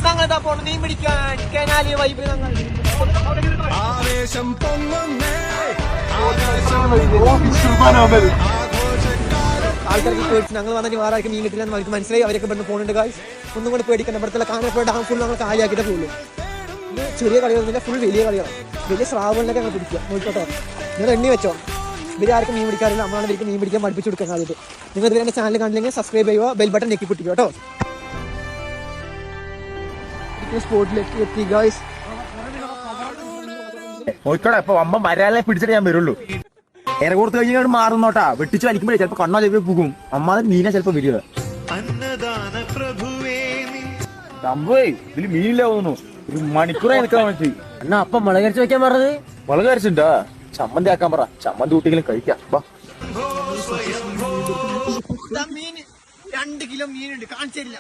ഞങ്ങൾ പോണു മീൻ പിടിക്കാൻ കനാലി വൈബ്. ഞങ്ങൾ ആൾക്കാർക്ക് പേടിച്ച് ഞങ്ങൾ വന്നിട്ട് വേറെ ആർക്കും മീൻ കിട്ടില്ല എന്ന് അവർക്ക് മനസ്സിലായി. അവരൊക്കെ ഇവിടുന്ന് പോകുന്നുണ്ട് ഗായ്സ്. ഒന്നും കൂടെ പേടിക്കണം. ഇവിടുത്തെ കാനപ്പുഴ ഡാം ഫുൾ ഞങ്ങൾ കാലിയാക്കിയിട്ട് പോകുള്ളൂ. ഇത് ചെറിയ കളികളൊന്നുമില്ല, ഫുൾ വലിയ കളികളാണ്. വലിയ സ്രാവുകളിലൊക്കെ ഞങ്ങൾ പിടിക്കുക. നോക്കിക്കോട്ടോ, നിങ്ങൾ എണ്ണി വെച്ചോ. ഇവർ ആർക്കും മീൻ പിടിക്കാറില്ല. നമ്മളാണ് ഇവർക്ക് മീൻ പിടിക്കാൻ പഠിപ്പിച്ചു കൊടുക്കാൻ ആദ്യത്തെ. നിങ്ങൾ ഇതുവരെ എൻ്റെ ചാനൽ കണ്ടില്ലെങ്കിൽ സബ്സ്ക്രൈബ് ചെയ്യുക, ബെൽ ബട്ടൺ ഞെക്കി പൊട്ടിക്കുക കേട്ടോ. സ്പോട്ടിലേക്ക് എത്തി ഗായ്സ്. നോക്കടാ, ഇപ്പൊ അമ്മ വരാലെ പിടിച്ചിട്ട് ഞാൻ വരുള്ളൂ. ഇര കൊടുത്ത് കഴിഞ്ഞാൽ മാറുന്നോട്ടാ. വെട്ടിച്ച് വലിക്കുമ്പോഴേ ചിലപ്പോ കണ്ണോ ചിലപ്പോ പോകും. അമ്മ മീനെ ചിലപ്പോ വരിക. സംഭവേ ഇതില് മീനില്ല തോന്നുന്നു. ഒരു മണിക്കൂറായി നിൽക്കാൻ പറ്റി. എന്നാ അപ്പം മുളകരച്ച് വെക്കാൻ പറഞ്ഞത്? മുളക് അരച്ചിണ്ടാ? ചമ്മന്തി ആക്കാൻ പറ. ചമ്മന്തി കൂട്ടിയെങ്കിലും കഴിക്കാം. 2 കിലോ മീനുണ്ട്, കാണിച്ചില്ല.